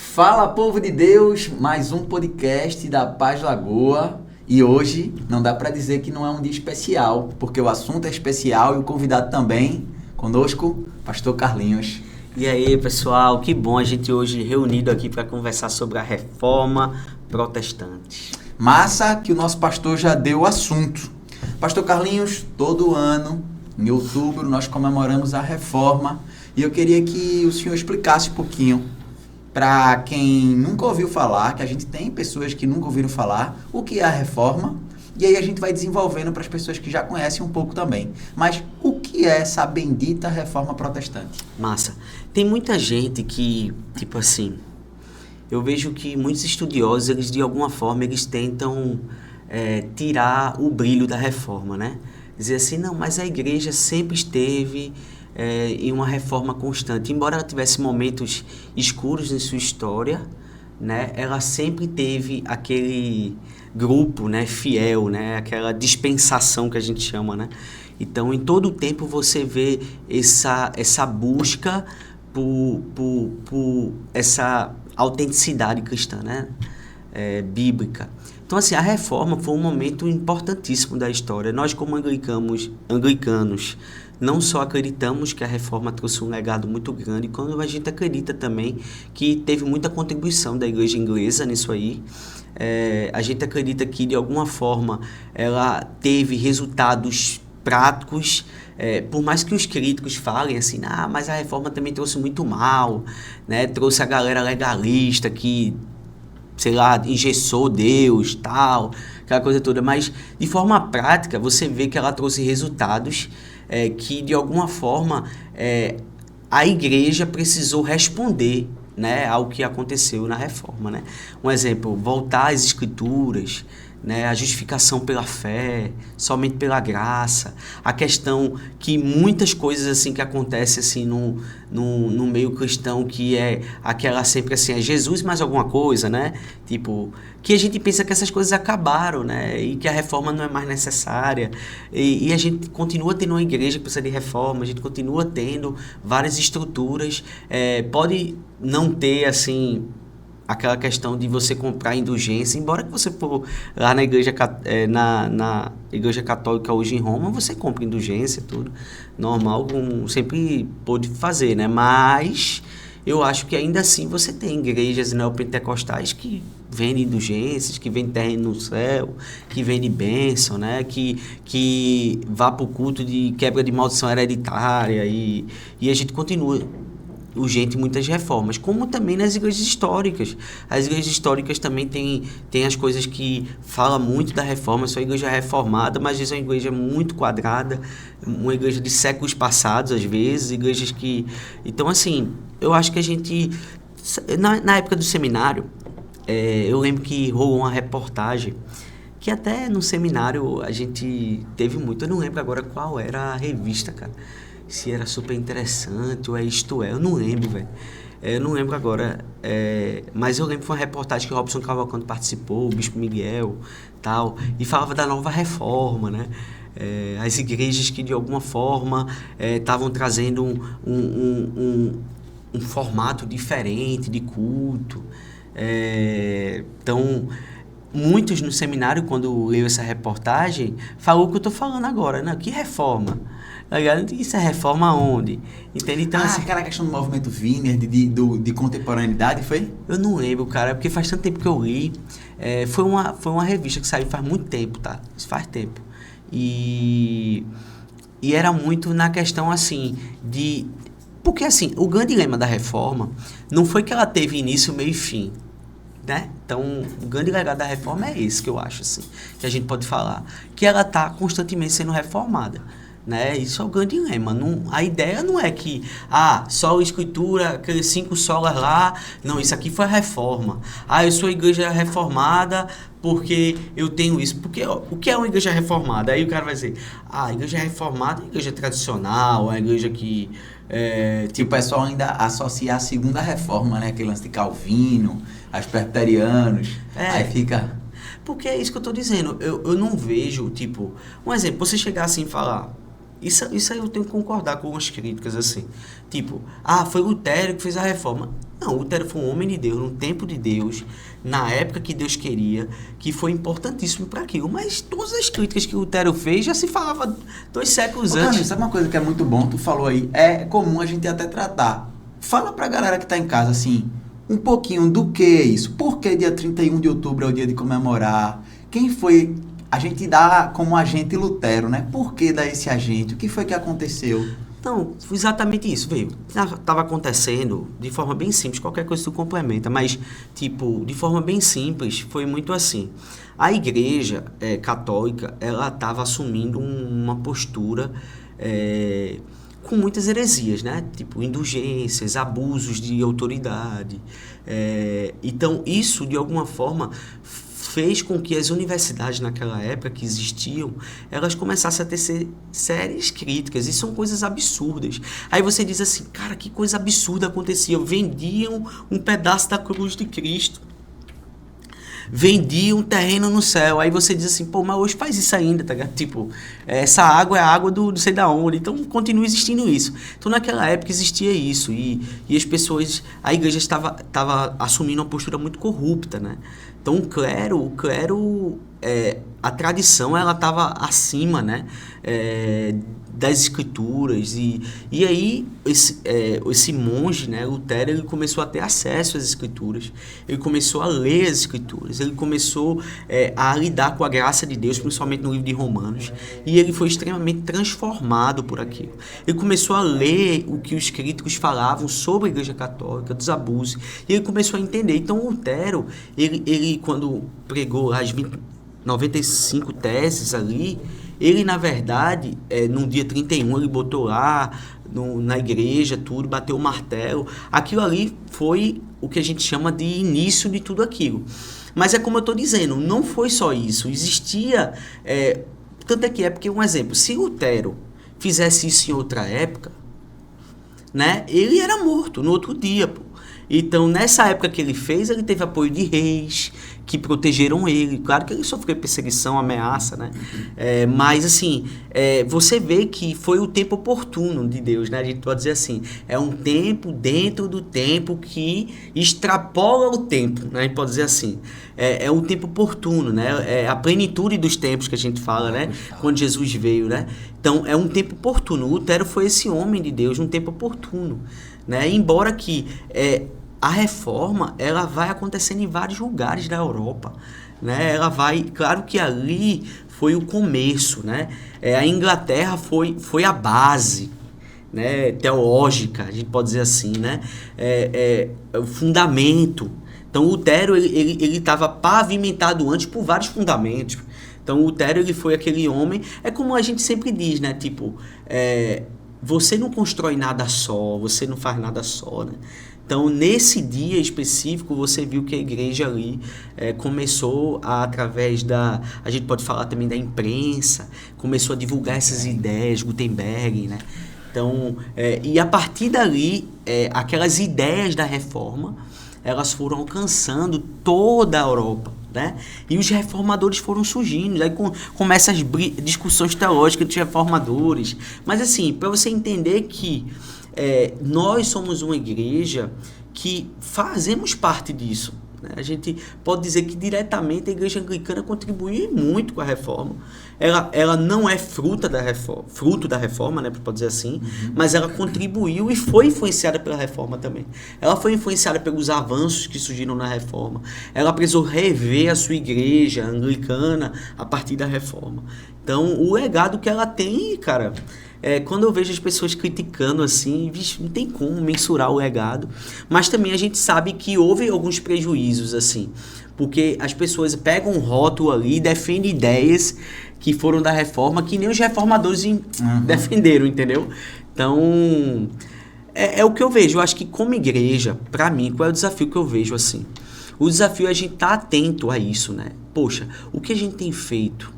Fala, povo de Deus, mais um podcast da Paz Lagoa. E hoje não dá para dizer que não é um dia especial, porque o assunto é especial e o convidado também. Conosco, Pastor Carlinhos. E aí, pessoal, que bom a gente hoje reunido aqui para conversar sobre a Reforma Protestante. Massa que o nosso pastor já deu o assunto. Pastor Carlinhos, todo ano, em outubro, nós comemoramos a Reforma. E eu queria que o senhor explicasse um pouquinho para quem nunca ouviu falar, que a gente tem pessoas que nunca ouviram falar, o que é a Reforma, e aí a gente vai desenvolvendo para as pessoas que já conhecem um pouco também. Mas o que é essa bendita Reforma Protestante? Massa. Tem muita gente que, tipo assim, eu vejo que muitos estudiosos, eles de alguma forma, eles tentam tirar o brilho da Reforma, né? Dizer assim, não, mas a igreja sempre esteve em uma reforma constante. Embora ela tivesse momentos escuros em sua história, né, ela sempre teve aquele grupo, né, fiel, né, aquela dispensação que a gente chama, né? Então, em todo o tempo você vê essa busca por essa autenticidade cristã, né, bíblica. Então, assim, a reforma foi um momento importantíssimo da história. Nós, como anglicanos, não só acreditamos que a reforma trouxe um legado muito grande, como a gente acredita também que teve muita contribuição da igreja inglesa nisso aí. A gente acredita que, de alguma forma, ela teve resultados práticos, por mais que os críticos falem assim, mas a reforma também trouxe muito mal, né? Trouxe a galera legalista que, sei lá, engessou Deus, tal, aquela coisa toda. Mas, de forma prática, você vê que ela trouxe resultados que, de alguma forma, a igreja precisou responder, né, ao que aconteceu na reforma, né? Um exemplo, voltar às escrituras, né, a justificação pela fé, somente pela graça, a questão que muitas coisas assim que acontecem assim no meio cristão, que é aquela sempre assim, é Jesus mais alguma coisa, né? Tipo, que a gente pensa que essas coisas acabaram, né? E que a reforma não é mais necessária. E a gente continua tendo uma igreja que precisa de reforma, a gente continua tendo várias estruturas. Pode não ter, assim, aquela questão de você comprar indulgência, embora que você for lá na igreja, na igreja católica hoje em Roma, você compra indulgência, tudo normal, como sempre pôde fazer, né? Mas eu acho que ainda assim você tem igrejas neopentecostais que vendem indulgências, que vendem terreno no céu, que vendem bênção, né? Que vá para o culto de quebra de maldição hereditária e a gente continua urgente muitas reformas, como também nas igrejas históricas. As igrejas históricas também têm as coisas que falam muito da reforma, são a igreja reformada, mas isso é uma igreja muito quadrada, uma igreja de séculos passados, às vezes, igrejas que... Então, assim, eu acho que a gente... Na época do seminário, eu lembro que rolou uma reportagem, que até no seminário a gente teve muito, eu não lembro agora qual era a revista, cara. Se era Super Interessante ou Isto É, eu não lembro, velho. Eu não lembro agora, mas eu lembro que foi uma reportagem que o Robson Cavalcante participou, o Bispo Miguel, tal, e falava da nova reforma, né? As igrejas que, de alguma forma, estavam trazendo um formato diferente de culto. Então, muitos no seminário, quando leu essa reportagem, falou o que eu estou falando agora, né? Que reforma? Isso é reforma aonde? Entende? Então, assim, aquela questão do movimento Vineyard, de contemporaneidade, foi? Eu não lembro, cara, porque faz tanto tempo que eu li. Foi uma revista que saiu faz muito tempo, tá? Isso faz tempo. E era muito na questão, assim, de... Porque, assim, o grande lema da reforma não foi que ela teve início, meio e fim, né? Então, o grande legado da reforma é esse que eu acho, assim, que a gente pode falar. Que ela está constantemente sendo reformada, né? Isso é o grande lema. A ideia não é que só a escritura, aqueles 5 solas lá, não, isso aqui foi a reforma. Eu sou igreja reformada porque eu tenho isso. Porque o que é uma igreja reformada? Aí o cara vai dizer, a igreja reformada é a igreja tradicional, é a igreja que... o pessoal ainda associa a segunda reforma, né? Aquele lance de Calvino, as presbiterianos, aí fica... Porque é isso que eu tô dizendo. Eu não vejo, tipo... Um exemplo, você chegar assim e falar... Isso aí eu tenho que concordar com umas críticas, assim. Tipo, foi Lutero que fez a reforma. Não, Lutero foi um homem de Deus, no tempo de Deus, na época que Deus queria, que foi importantíssimo para aquilo. Mas todas as críticas que Lutero fez já se falava 2 séculos antes. Carlinhos, sabe uma coisa que é muito bom? Tu falou aí, é comum a gente até tratar. Fala pra galera que tá em casa, assim, um pouquinho do que é isso. Por que dia 31 de outubro é o dia de comemorar? Quem foi... A gente dá como agente Lutero, né? Por que dá esse agente? O que foi que aconteceu? Não, exatamente isso, veio. Estava acontecendo de forma bem simples, qualquer coisa tu complementa, mas, tipo, de forma bem simples, foi muito assim. A igreja católica, ela estava assumindo uma postura com muitas heresias, né? Tipo, indulgências, abusos de autoridade. Então, isso, de alguma forma, fez com que as universidades naquela época que existiam, elas começassem a ter sérias críticas, e são coisas absurdas. Aí você diz assim, cara, que coisa absurda acontecia, vendiam um pedaço da cruz de Cristo, vendiam um terreno no céu, aí você diz assim, pô, mas hoje faz isso ainda, tá ligado? Tipo, essa água é a água do não sei da onde, então continua existindo isso. Então naquela época existia isso, e as pessoas, a igreja estava assumindo uma postura muito corrupta, né? Então o clero, a tradição, ela estava acima, né, das escrituras, e aí esse monge, né, Lutero, ele começou a ter acesso às escrituras, ele começou a ler as escrituras, ele começou a lidar com a graça de Deus, principalmente no livro de Romanos, e ele foi extremamente transformado por aquilo. Ele começou a ler o que os críticos falavam sobre a igreja católica, dos abusos, e ele começou a entender. Então Lutero, ele quando pregou as 95 teses ali, ele, na verdade, no dia 31, ele botou lá na igreja, tudo, bateu o martelo. Aquilo ali foi o que a gente chama de início de tudo aquilo. Mas é como eu estou dizendo, não foi só isso. Existia... tanto é que porque, um exemplo, se Lutero fizesse isso em outra época, né, ele era morto no outro dia, pô. Então, nessa época que ele fez, ele teve apoio de reis que protegeram ele. Claro que ele sofreu perseguição, ameaça, né? Mas, assim, você vê que foi o tempo oportuno de Deus, né? A gente pode dizer assim, é um tempo dentro do tempo que extrapola o tempo, né? A gente pode dizer assim. É um tempo oportuno, né? É a plenitude dos tempos que a gente fala, né? Quando Jesus veio, né? Então, é um tempo oportuno. Lutero foi esse homem de Deus, um tempo oportuno, né? Embora que... a reforma, ela vai acontecendo em vários lugares da Europa, né? Ela vai, claro que ali foi o começo, né? A Inglaterra foi a base, né? Teológica, a gente pode dizer assim, né? O fundamento. Então, Lutero, ele estava pavimentado antes por vários fundamentos. Então, Lutero, ele foi aquele homem, como a gente sempre diz, né? Tipo, você não constrói nada só, você não faz nada só, né? Então, nesse dia específico, você viu que a igreja ali começou através a gente pode falar também da imprensa, começou a divulgar essas ideias, Gutenberg, né? Então, e a partir dali, aquelas ideias da reforma, elas foram alcançando toda a Europa, né? E os reformadores foram surgindo, aí começam as discussões teológicas dos reformadores. Mas assim, para você entender que nós somos uma igreja que fazemos parte disso, né? A gente pode dizer que diretamente a igreja anglicana contribuiu muito com a reforma. Ela não é fruto da reforma, né, pode dizer assim, mas ela contribuiu e foi influenciada pela reforma também. Ela foi influenciada pelos avanços que surgiram na reforma. Ela precisou rever a sua igreja anglicana a partir da reforma. Então, o legado que ela tem, cara... quando eu vejo as pessoas criticando assim, não tem como mensurar o legado, mas também a gente sabe que houve alguns prejuízos assim, porque as pessoas pegam um rótulo ali e defendem ideias que foram da reforma que nem os reformadores defenderam, entendeu? Então, é o que eu vejo. Eu acho que como igreja, para mim, qual é o desafio que eu vejo assim? O desafio é a gente estar atento a isso, né? Poxa, o que a gente tem feito?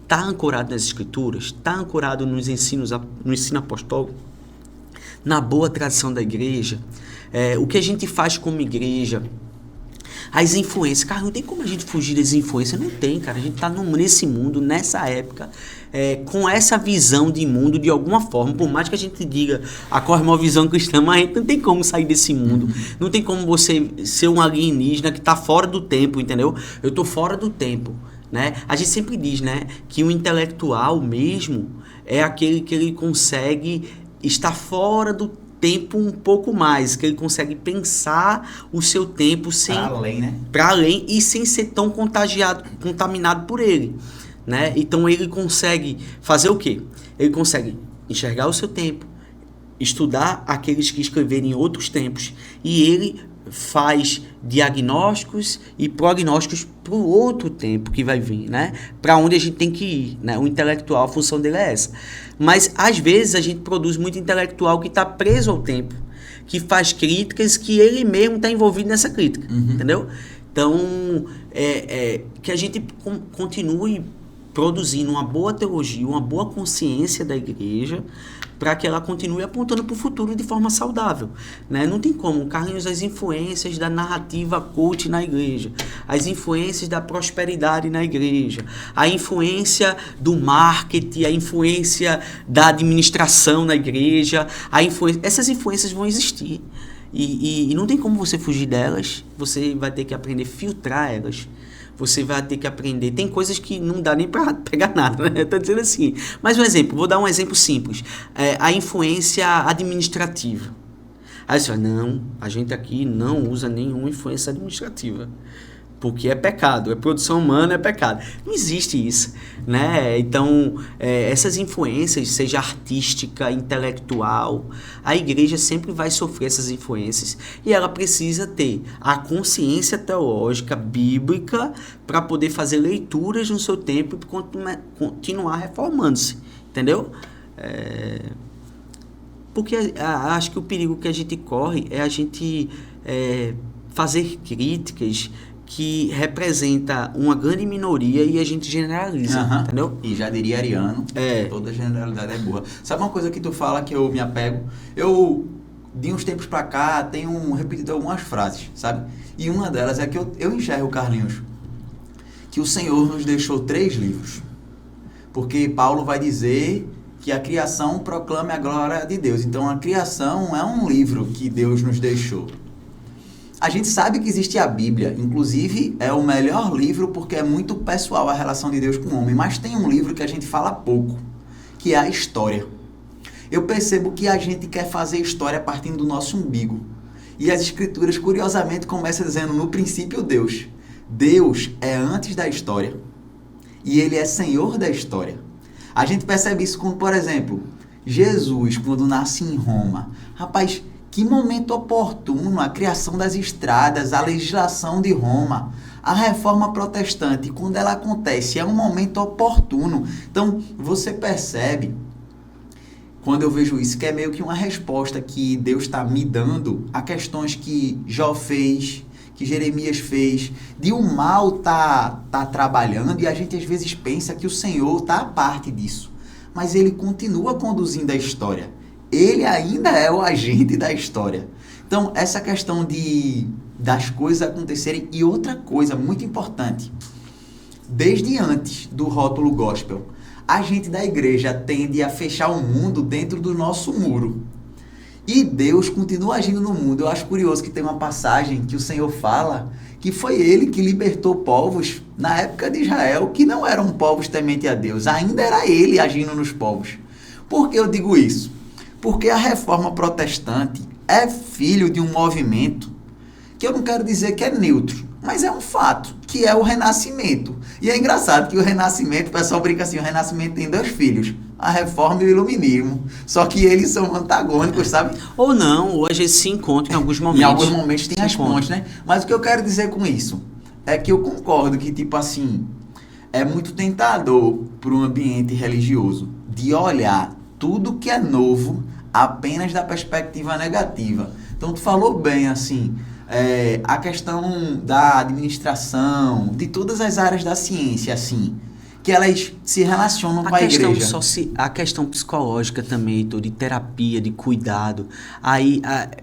Está ancorado nas escrituras? Está ancorado nos ensinos, no ensino apostólico? Na boa tradição da igreja? O que a gente faz como igreja? As influências, cara, não tem como a gente fugir das influências, não tem, cara, a gente tá nesse mundo, nessa época, com essa visão de mundo de alguma forma, por mais que a gente diga a cosmovisão cristã, mas a gente não tem como sair desse mundo, não tem como você ser um alienígena que tá fora do tempo, entendeu? Eu tô fora do tempo, né? A gente sempre diz, né, que o intelectual mesmo é aquele que ele consegue estar fora do tempo um pouco mais, que ele consegue pensar o seu tempo sem Para além, né? Para além e sem ser tão contaminado por ele, né? Então ele consegue fazer o quê? Ele consegue enxergar o seu tempo, estudar aqueles que escreveram em outros tempos, e ele faz diagnósticos e prognósticos para o outro tempo que vai vir, né? Para onde a gente tem que ir, né? O intelectual, a função dele é essa. Mas, às vezes, a gente produz muito intelectual que está preso ao tempo, que faz críticas que ele mesmo está envolvido nessa crítica, entendeu? Então, que a gente continue produzindo uma boa teologia, uma boa consciência da igreja, para que ela continue apontando para o futuro de forma saudável, né? Não tem como, Carlinhos, as influências da narrativa coach na igreja, as influências da prosperidade na igreja, a influência do marketing, a influência da administração na igreja, essas influências vão existir. E não tem como você fugir delas, você vai ter que aprender a filtrar elas. Você vai ter que aprender. Tem coisas que não dá nem para pegar nada, né? Tô dizendo assim. Mas um exemplo, vou dar um exemplo simples. A influência administrativa. Aí você fala, não, a gente aqui não usa nenhuma influência administrativa. Porque é pecado, produção humana é pecado. Não existe isso, né? Então, essas influências, seja artística, intelectual, a igreja sempre vai sofrer essas influências e ela precisa ter a consciência teológica, bíblica, para poder fazer leituras no seu tempo e continuar reformando-se, entendeu? Porque acho que o perigo que a gente corre é a gente fazer críticas que representa uma grande minoria e a gente generaliza, entendeu? E já diria Ariano, toda generalidade é boa. Sabe uma coisa que tu fala que eu me apego? Eu, de uns tempos pra cá, tenho repetido algumas frases, sabe? E uma delas é que eu enxergo, Carlinhos, que o Senhor nos deixou 3 livros. Porque Paulo vai dizer que a criação proclama a glória de Deus. Então, a criação é um livro que Deus nos deixou. A gente sabe que existe a Bíblia, inclusive é o melhor livro porque é muito pessoal a relação de Deus com o homem, mas tem um livro que a gente fala pouco, que é a história. Eu percebo que a gente quer fazer história partindo do nosso umbigo. E as escrituras, curiosamente, começam dizendo, no princípio, Deus. Deus é antes da história e Ele é Senhor da história. A gente percebe isso quando, por exemplo, Jesus, quando nasce em Roma. Rapaz, que momento oportuno, a criação das estradas, a legislação de Roma, a reforma protestante, quando ela acontece, é um momento oportuno. Então, você percebe, quando eu vejo isso, que é meio que uma resposta que Deus está me dando a questões que Jó fez, que Jeremias fez, de o mal tá trabalhando, e a gente às vezes pensa que o Senhor está à parte disso, mas Ele continua conduzindo a história. Ele ainda é o agente da história. Então, essa questão das coisas acontecerem. E outra coisa muito importante. Desde antes do rótulo gospel, a gente da igreja tende a fechar o mundo dentro do nosso muro. E Deus continua agindo no mundo. Eu acho curioso que tem uma passagem que o Senhor fala que foi Ele que libertou povos na época de Israel que não eram povos temente a Deus. Ainda era Ele agindo nos povos. Por que eu digo isso? Porque a reforma protestante é filho de um movimento que eu não quero dizer que é neutro, mas é um fato, que é o Renascimento. E é engraçado que o Renascimento, o pessoal brinca assim, o Renascimento tem 2 filhos, a Reforma e o Iluminismo. Só que eles são antagônicos, sabe? Ou não, ou a gente se encontra em alguns momentos. Em alguns momentos tem as pontes, né? Mas o que eu quero dizer com isso é que eu concordo que, tipo assim, é muito tentador para um ambiente religioso de olhar tudo que é novo apenas da perspectiva negativa. Então, tu falou bem, assim, a questão da administração, de todas as áreas da ciência, assim, que elas se relacionam com a igreja. A questão psicológica também, de terapia, de cuidado. Aí,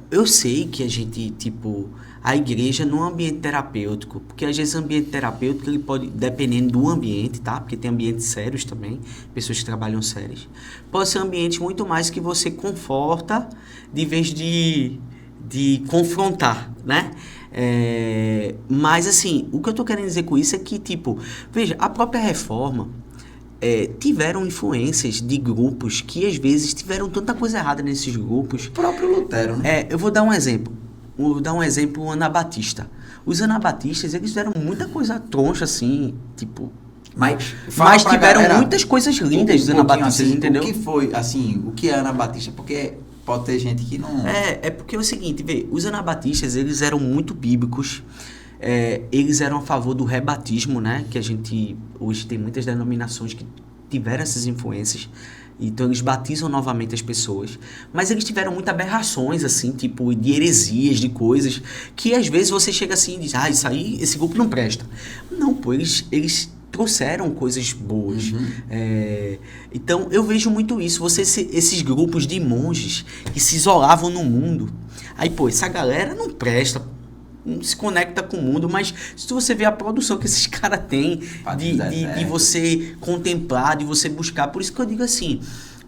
eu sei que a gente, tipo, a igreja num ambiente terapêutico, porque às vezes o ambiente terapêutico ele pode, dependendo do ambiente, tá? Porque tem ambientes sérios também, pessoas que trabalham sérias, pode ser um ambiente muito mais que você conforta de vez de confrontar, né? Mas assim, o que eu tô querendo dizer com isso é que, tipo, veja, a própria reforma tiveram influências de grupos que às vezes tiveram tanta coisa errada nesses grupos. O próprio Lutero, né? Eu vou dar um exemplo. O Anabatista. Os anabatistas, eles fizeram muita coisa troncha, assim, tipo... Mas tiveram muitas coisas lindas dos anabatistas, assim, entendeu? O que foi, assim, o que é Anabatista? Porque pode ter gente que não... Porque é o seguinte, vê, os anabatistas, eles eram muito bíblicos, eles eram a favor do rebatismo, né? Que a gente, hoje tem muitas denominações que tiveram essas influências, então eles batizam novamente as pessoas, mas eles tiveram muitas aberrações, assim, tipo, de heresias, de coisas, que às vezes você chega assim e diz, isso aí, esse grupo não presta. Não, pô, eles trouxeram coisas boas. Uhum. Então, eu vejo muito isso. Esses grupos de monges que se isolavam no mundo. Aí, pô, essa galera não presta, não se conecta com o mundo, mas se você ver a produção que esses caras têm de você contemplar, de você buscar, por isso que eu digo assim,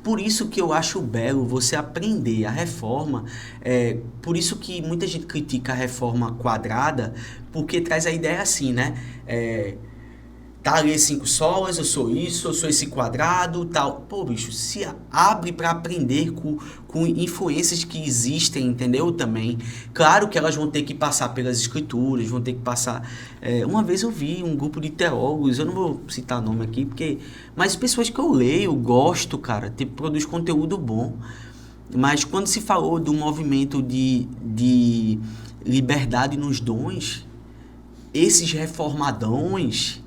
por isso que eu acho belo você aprender a reforma, por isso que muita gente critica a reforma quadrada, porque traz a ideia assim, né? Tá ali 5 solas, eu sou isso, eu sou esse quadrado, tal. Pô, bicho, se abre para aprender com influências que existem, entendeu? Também. Claro que elas vão ter que passar pelas escrituras, vão ter que passar... uma vez eu vi um grupo de teólogos, eu não vou citar nome aqui, mas pessoas que eu leio, gosto, cara, produz conteúdo bom. Mas quando se falou do movimento de liberdade nos dons, esses reformadões...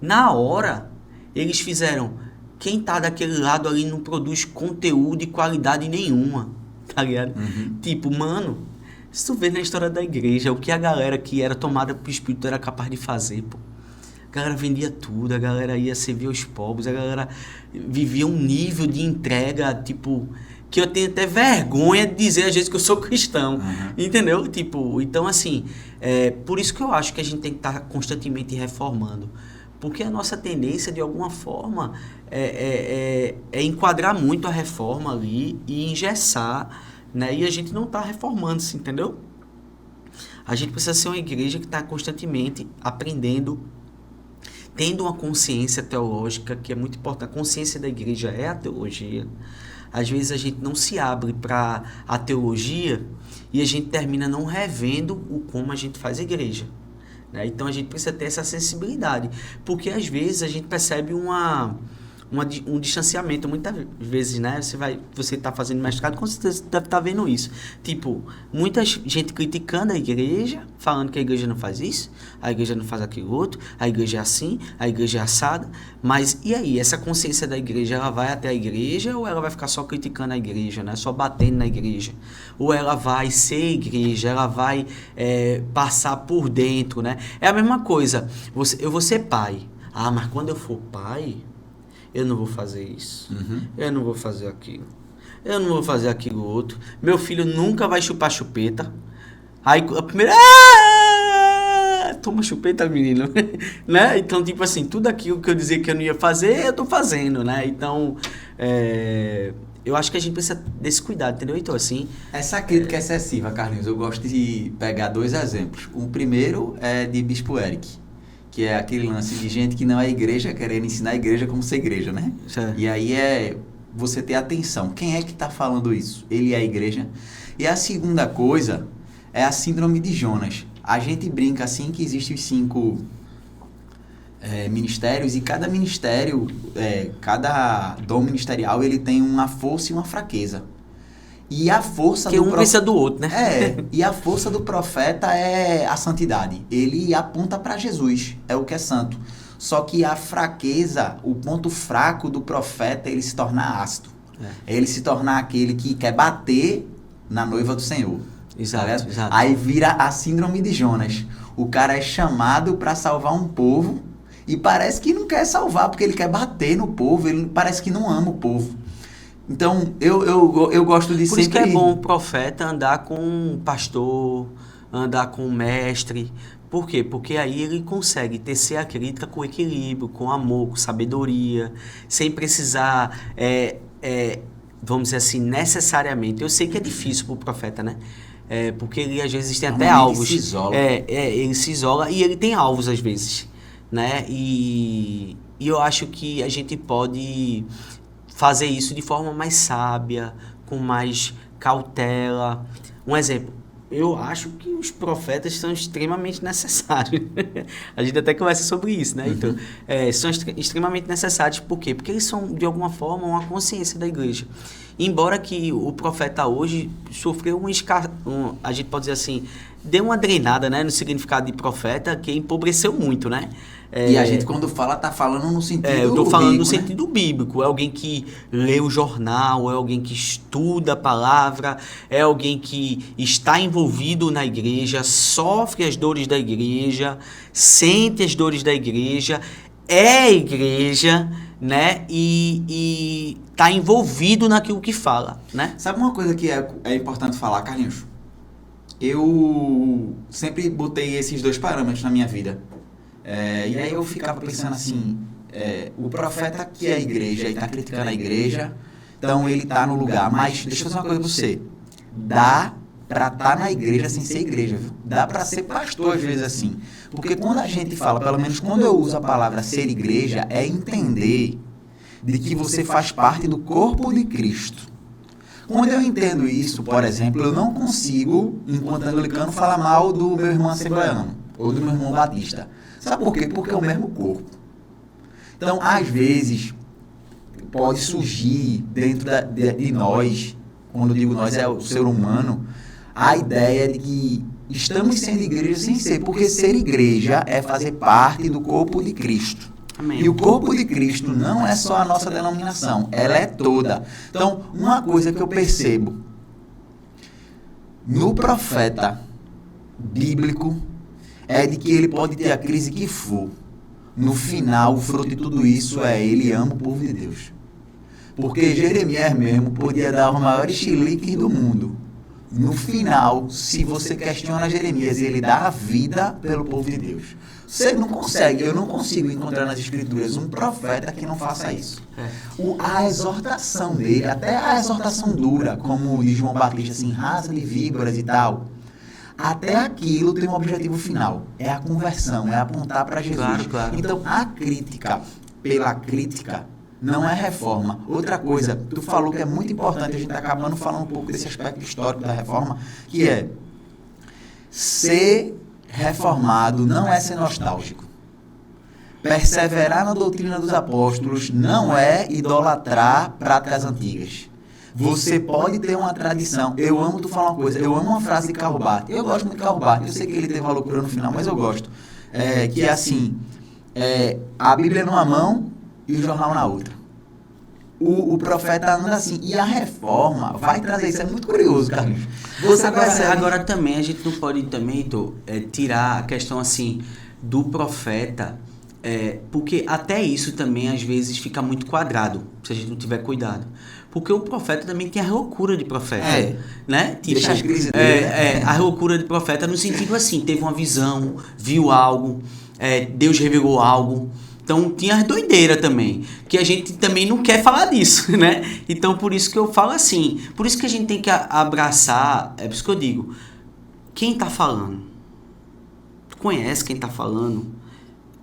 Na hora, eles fizeram... Quem tá daquele lado ali não produz conteúdo de qualidade nenhuma, tá ligado? Uhum. Tipo, mano, se tu vê na história da igreja, o que a galera que era tomada pro Espírito era capaz de fazer, pô. A galera vendia tudo, a galera ia servir os pobres, a galera vivia um nível de entrega, tipo... Que eu tenho até vergonha de dizer às vezes que eu sou cristão, entendeu? Tipo, então assim, por isso que eu acho que a gente tem que estar constantemente reformando. Porque a nossa tendência, de alguma forma, é enquadrar muito a reforma ali e engessar, né? E a gente não está reformando-se, entendeu? A gente precisa ser uma igreja que está constantemente aprendendo, tendo uma consciência teológica, que é muito importante. A consciência da igreja é a teologia. Às vezes a gente não se abre para a teologia e a gente termina não revendo como a gente faz a igreja. Então a gente precisa ter essa sensibilidade, porque às vezes a gente percebe um distanciamento, muitas vezes, né? Você está fazendo mestrado, com certeza você deve estar vendo isso. Tipo, muita gente criticando a igreja, falando que a igreja não faz isso, a igreja não faz aquilo outro, a igreja é assim, a igreja é assada. Mas e aí, essa consciência da igreja, ela vai até a igreja ou ela vai ficar só criticando a igreja, né? Só batendo na igreja? Ou ela vai ser igreja, ela vai passar por dentro, né? É a mesma coisa, eu vou ser pai. Mas quando eu for pai... eu não vou fazer isso, eu não vou fazer aquilo, eu não vou fazer aquilo outro, meu filho nunca vai chupar chupeta, aí a primeira, toma chupeta, menino, né? Então, tipo assim, tudo aquilo que eu dizia que eu não ia fazer, eu tô fazendo, né? Então, eu acho que a gente precisa desse cuidado, entendeu? Então, assim... Essa crítica excessiva, Carlinhos, eu gosto de pegar 2 exemplos. O primeiro é de Bispo Eric, que é aquele lance de gente que não é igreja querendo ensinar a igreja como ser igreja, né? Certo. E aí você ter atenção. Quem é que está falando isso? Ele é a igreja. E a segunda coisa é a síndrome de Jonas. A gente brinca assim que existem os 5 ministérios e cada ministério, cada dom ministerial, ele tem uma força e uma fraqueza. E a força que um precisa do outro, né? E a força do profeta é a santidade. Ele aponta para Jesus, é o que é santo. Só que a fraqueza, o ponto fraco do profeta, ele se torna ácido. Ele se torna aquele que quer bater na noiva do Senhor. Exato. Aí vira a síndrome de Jonas. O cara é chamado para salvar um povo e parece que não quer salvar porque ele quer bater no povo, ele parece que não ama o povo. Então, eu gosto de Por sempre... isso que é bom o profeta andar com um pastor, andar com o mestre. Por quê? Porque aí ele consegue tecer a crítica com equilíbrio, com amor, com sabedoria, sem precisar, vamos dizer assim, necessariamente. Eu sei que é difícil para o profeta, né? Porque ele às vezes tem até alvos. Ele se isola. Ele se isola e ele tem alvos às vezes, né? E eu acho que a gente pode fazer isso de forma mais sábia, com mais cautela. Um exemplo, eu acho que os profetas são extremamente necessários. A gente até conversa sobre isso, né? Então, são extremamente necessários. Por quê? Porque eles são, de alguma forma, uma consciência da igreja. Embora que o profeta hoje sofreu a gente pode dizer assim, deu uma drenada, né, no significado de profeta, que empobreceu muito, né? E a gente, quando fala, tá falando no sentido bíblico. Eu estou falando no né? sentido bíblico. É alguém que lê o jornal, é alguém que estuda a palavra, é alguém que está envolvido na igreja, sofre as dores da igreja, sente as dores da igreja, é igreja, né? E está envolvido naquilo que fala, né? Sabe uma coisa que é importante falar, Carlinhos? Eu sempre botei esses dois parâmetros na minha vida. E aí eu ficava pensando assim, o profeta que é a igreja e está criticando a igreja, então ele está no lugar. Mas deixa eu fazer uma coisa para você. Dá para estar na igreja sem ser igreja, viu? Dá para ser pastor às vezes assim. Porque quando a gente fala, pelo menos quando eu uso a palavra ser igreja, é entender de que você faz parte do corpo de Cristo. Quando eu entendo isso, por exemplo, eu não consigo, enquanto anglicano, falar mal do meu irmão assembleano ou do meu irmão batista. Sabe por quê? Porque é o mesmo corpo. Então, às vezes, pode surgir dentro de nós, quando eu digo nós, é o ser humano, a ideia de que estamos sendo igreja sem ser, porque ser igreja é fazer parte do corpo de Cristo. Amém. E o corpo de Cristo não é só a nossa denominação, ela é toda. Então, uma coisa que eu percebo no profeta bíblico é de que ele pode ter a crise que for. No final, o fruto de tudo isso ele ama o povo de Deus. Porque Jeremias mesmo podia dar os maiores chiliques do mundo. No final, se você questiona Jeremias, ele dá a vida pelo povo de Deus. Você não consegue, eu não consigo encontrar nas escrituras um profeta que não faça isso. A exortação dele, até a exortação dura, como diz João Batista, assim, raça de víboras e tal, até aquilo tem um objetivo final, é a conversão, é apontar para Jesus. Claro. Então, a crítica pela crítica não é reforma. Outra coisa, tu falou que é muito importante, a gente está acabando falando um pouco desse aspecto histórico da reforma, que é ser reformado não é ser nostálgico. Perseverar na doutrina dos apóstolos não é idolatrar práticas antigas. Você pode ter uma tradição. Eu amo tu falar uma coisa. Eu amo uma frase de Karl Barth. Eu gosto muito de Karl Barth. Eu sei que ele teve uma loucura no final, mas eu gosto. Que é assim, a Bíblia numa mão e o jornal na outra. O profeta anda assim. E a reforma vai trazer isso. É muito curioso, Carlinhos. Agora também, a gente não pode também, tirar a questão assim do profeta, porque até isso também às vezes fica muito quadrado, se a gente não tiver cuidado. Porque o profeta também tem a loucura de profeta, né? Tipo, deixa as crises dele, a loucura de profeta no sentido assim, teve uma visão, viu algo, Deus revelou algo. Então tinha as doideiras também, que a gente também não quer falar disso, né? Então por isso que eu falo assim, por isso que a gente tem que abraçar, é por isso que eu digo, quem está falando? Tu conhece quem está falando?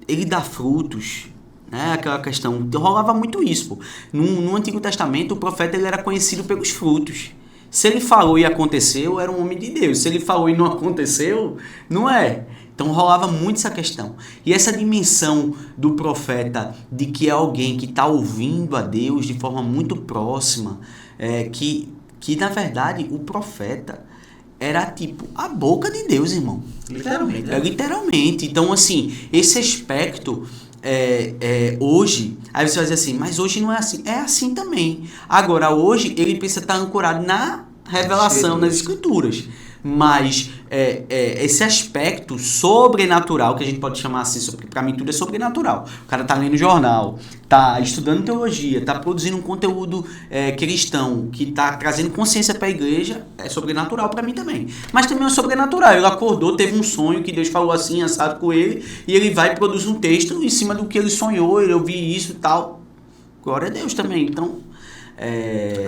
Ele dá frutos, né? Aquela questão, então, rolava muito isso, pô. No Antigo Testamento o profeta ele era conhecido pelos frutos. Se ele falou e aconteceu, era um homem de Deus. Se ele falou e não aconteceu, não é. Então rolava muito essa questão. E essa dimensão do profeta, de que é alguém que está ouvindo a Deus de forma muito próxima, que na verdade o profeta era tipo a boca de Deus, irmão. Literalmente. Literalmente. Então assim, esse aspecto hoje, aí você vai dizer assim, mas hoje não é assim. É assim também. Agora, hoje ele precisa estar ancorado na revelação, nas escrituras. Mas esse aspecto sobrenatural, que a gente pode chamar assim, porque para mim tudo é sobrenatural. O cara tá lendo jornal, tá estudando teologia, tá produzindo um conteúdo cristão, que tá trazendo consciência para a igreja, é sobrenatural para mim também. Mas também é sobrenatural. Ele acordou, teve um sonho que Deus falou assim, assado com ele, e ele vai e produz um texto em cima do que ele sonhou, ele ouviu isso e tal. Glória a Deus também. Então,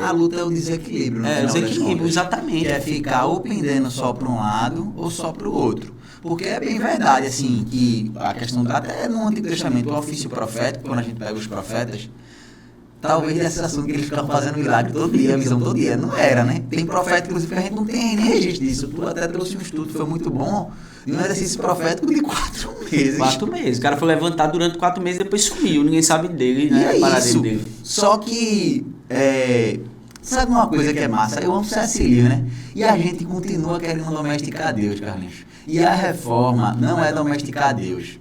a luta é o desequilíbrio, né? O desequilíbrio, exatamente. Que é ficar ou pendendo só para um lado ou só para o outro. Porque é bem verdade, assim, que a questão, até no Antigo Testamento, o ofício profético, quando a gente pega os profetas, talvez dessa sensação que eles ficavam fazendo milagre todo dia, visão todo dia. Não era, né? Tem profeta, inclusive, que a gente não tem nem registro disso. Tu até trouxe um estudo, foi muito bom, de um exercício profético de 4 meses. 4 meses. O cara foi levantado durante 4 meses e depois sumiu. Ninguém sabe dele, né? E é isso. Dele. Só que, sabe uma coisa que é massa? Eu amo C.S. Lewis, né? E a gente continua querendo domesticar Deus, Carlinhos. E a reforma não é domesticar Deus.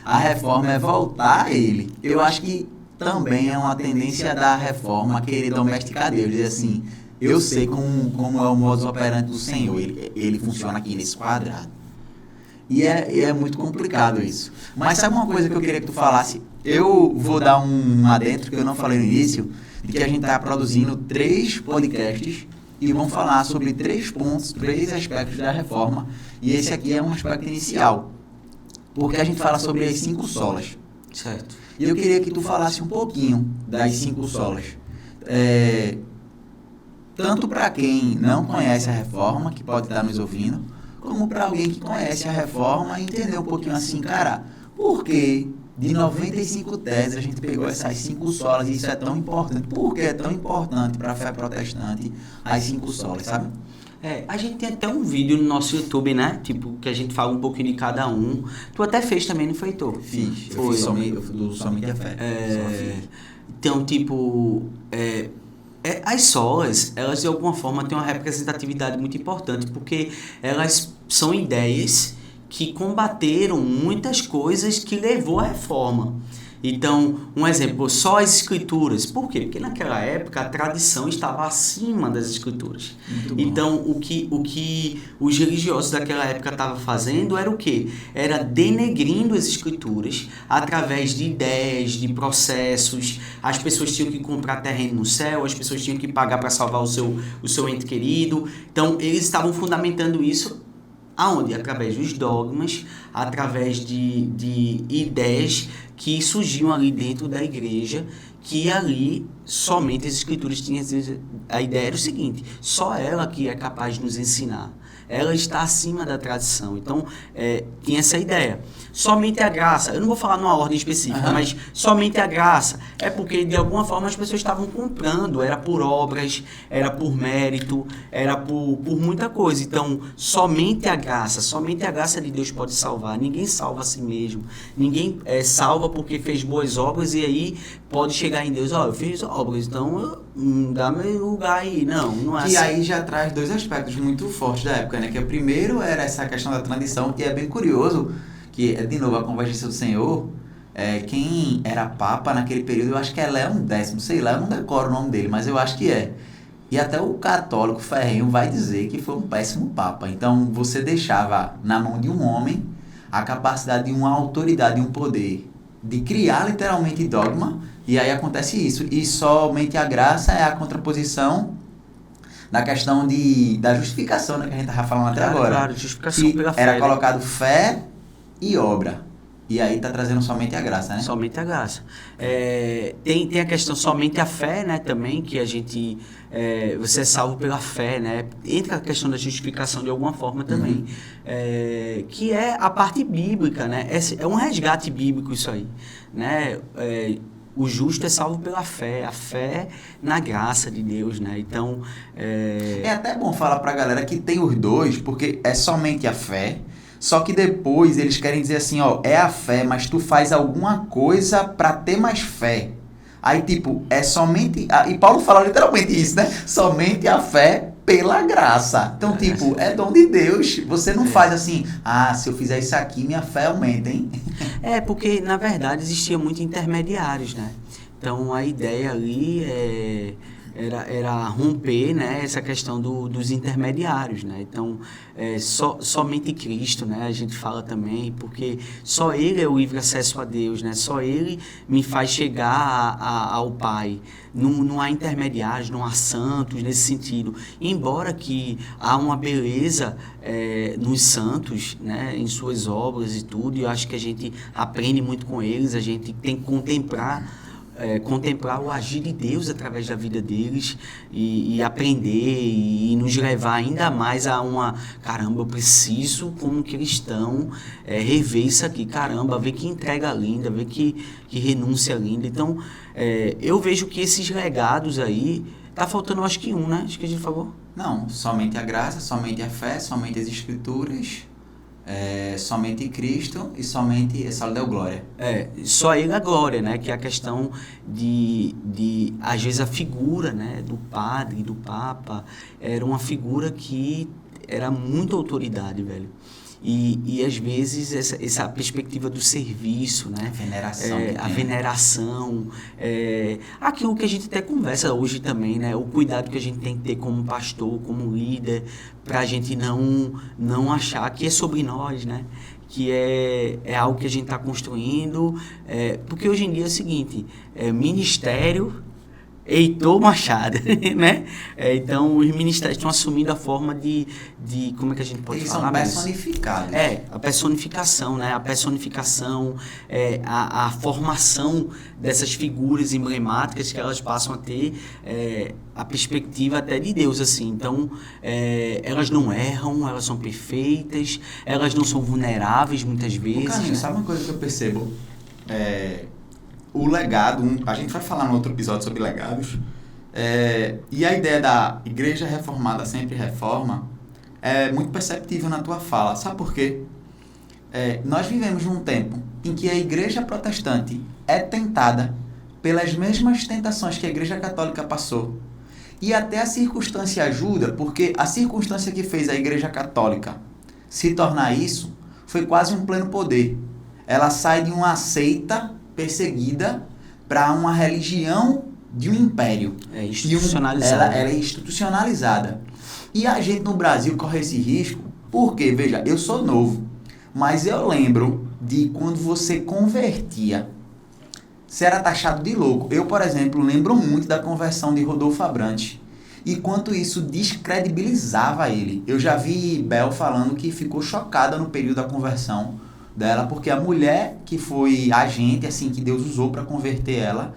A reforma é voltar a Ele. Eu acho que também é uma tendência da reforma querer domesticar Deus. Dizer assim, eu sei como é o modus operandi do Senhor. Ele funciona aqui nesse quadrado. E é muito complicado isso. Mas sabe uma coisa que eu queria que tu falasse? Eu vou dar um adentro que eu não falei no início, de que a gente está produzindo 3 podcasts e vão falar sobre 3 pontos, 3 aspectos da reforma. E esse aqui é um aspecto inicial, porque a gente fala sobre as 5 solas. Certo. E eu queria que tu falasse um pouquinho das 5 solas. Tanto para quem não conhece a reforma, que pode estar nos ouvindo, como para alguém que conhece a reforma e entender um pouquinho assim, cara, por que de 95 teses a gente pegou essas 5 solas e isso é tão importante? Por que é tão importante para a fé protestante as 5 solas, sabe? A gente tem até um vídeo no nosso YouTube, né? Tipo, que a gente fala um pouquinho de cada um. Tu até fez também, não foi, tu? Fiz. Foi. Eu fiz somente a fé. Então, tipo... as solas, elas de alguma forma têm uma representatividade muito importante, porque elas são ideias que combateram muitas coisas que levou à reforma. Então, um exemplo, só as escrituras. Por quê? Porque naquela época a tradição estava acima das escrituras. Então, o que os religiosos daquela época estavam fazendo era o quê? Era denegrindo as escrituras através de ideias, de processos. As pessoas tinham que comprar terreno no céu, as pessoas tinham que pagar para salvar o seu ente querido. Então, eles estavam fundamentando isso aonde? Através dos dogmas, através de ideias que surgiam ali dentro da igreja, que ali somente as escrituras tinham. A ideia era o seguinte, só ela que é capaz de nos ensinar. Ela está acima da tradição. Então, tinha essa ideia. Somente a graça, eu não vou falar numa ordem específica, mas somente a graça. É porque, de alguma forma, as pessoas estavam comprando. Era por obras, era por mérito, era por muita coisa. Então, somente a graça de Deus pode salvar. Ninguém salva a si mesmo. Ninguém salva porque fez boas obras e aí pode chegar em Deus. Eu fiz obras, então dá meu lugar aí. Não é assim. E aí já traz 2 aspectos muito fortes da época, né? Que o primeiro era essa questão da tradição, que é bem curioso, que é, de novo, a Convergência do Senhor, quem era papa naquele período, eu acho que é Leão X, sei lá, eu não decoro o nome dele, mas eu acho que é. E até o católico ferrenho vai dizer que foi um péssimo papa. Então, você deixava na mão de um homem a capacidade de uma autoridade, de um poder, de criar literalmente dogma, e aí acontece isso. E somente a graça é a contraposição da questão da justificação, né, que a gente estava falando até agora. Claro, justificação pela fé. Era colocado fé e obra. E aí está trazendo somente a graça, né? Somente a graça. Tem a questão somente a fé, né, também, que a gente... você é salvo pela fé, né? Entra a questão da justificação de alguma forma também. Que é a parte bíblica, né? É um resgate bíblico isso aí, né? O justo é salvo pela fé, a fé na graça de Deus, né? Então... É até bom falar pra galera que tem os dois, porque é somente a fé, só que depois eles querem dizer assim, é a fé, mas tu faz alguma coisa pra ter mais fé. Aí, tipo, é somente... E Paulo fala literalmente isso, né? Somente a fé pela graça. Então, tipo, é dom de Deus. Você não faz assim, se eu fizer isso aqui, minha fé aumenta, hein? Porque, na verdade, existia muito intermediários, né? Então, a ideia ali era romper, né, essa questão dos intermediários, né? Então, somente Cristo, né, a gente fala também, porque só Ele é o livre acesso a Deus, né? Só Ele me faz chegar ao Pai. Não há intermediários, não há santos nesse sentido. Embora que há uma beleza nos santos, né, em suas obras e tudo, e eu acho que a gente aprende muito com eles, a gente tem que contemplar o agir de Deus através da vida deles e aprender e nos levar ainda mais a caramba, eu preciso como cristão rever isso aqui, caramba, ver que entrega linda, ver que renúncia linda. Então, eu vejo que esses legados aí, tá faltando acho que né? Acho que a gente falou. Não, somente a graça, somente a fé, somente as escrituras, somente Cristo e somente só lhe deu glória. Só Ele a glória, né? Que é a questão de às vezes a figura, né, do padre, do papa, era uma figura que era muita autoridade, velho. E às vezes essa perspectiva do serviço, né? A veneração, aquilo que a gente até conversa hoje também, né? O cuidado que a gente tem que ter como pastor, como líder, para a gente não achar que é sobre nós, né? Que é algo que a gente está construindo, porque hoje em dia é o seguinte, ministério Heitor Machado, né? Então, os ministérios estão assumindo a forma de como é que a gente pode falar? Eles são personificados. A personificação, né? A personificação, a formação dessas figuras emblemáticas que elas passam a ter a perspectiva até de Deus, assim. Então, elas não erram, elas são perfeitas, elas não são vulneráveis muitas vezes. Carlinhos, sabe uma coisa que eu percebo? O legado, a gente vai falar no outro episódio sobre legados, e a ideia da igreja reformada sempre reforma é muito perceptível na tua fala. Sabe por quê? Nós vivemos num tempo em que a igreja protestante é tentada pelas mesmas tentações que a igreja católica passou. E até a circunstância ajuda, porque a circunstância que fez a igreja católica se tornar isso foi quase um pleno poder. Ela sai de uma seita perseguida para uma religião de um império. Institucionalizada. Ela é institucionalizada. E a gente no Brasil corre esse risco, porque, veja, eu sou novo, mas eu lembro de quando você convertia, você era taxado de louco. Eu, por exemplo, lembro muito da conversão de Rodolfo Abrantes, e quanto isso descredibilizava ele. Eu já vi Bel falando que ficou chocada no período da conversão dela, porque a mulher que foi agente, assim, que Deus usou para converter ela,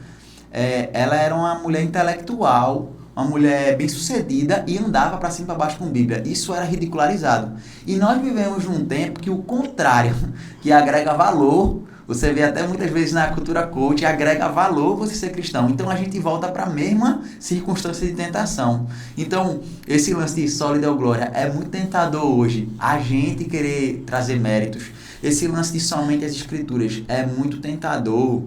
ela era uma mulher intelectual, uma mulher bem-sucedida e andava para cima e para baixo com Bíblia. Isso era ridicularizado. E nós vivemos num tempo que o contrário, que agrega valor, você vê até muitas vezes na cultura coach, agrega valor você ser cristão. Então a gente volta para a mesma circunstância de tentação. Então, esse lance de só lhe deu glória é muito tentador hoje, a gente querer trazer méritos. Esse lance de somente as escrituras é muito tentador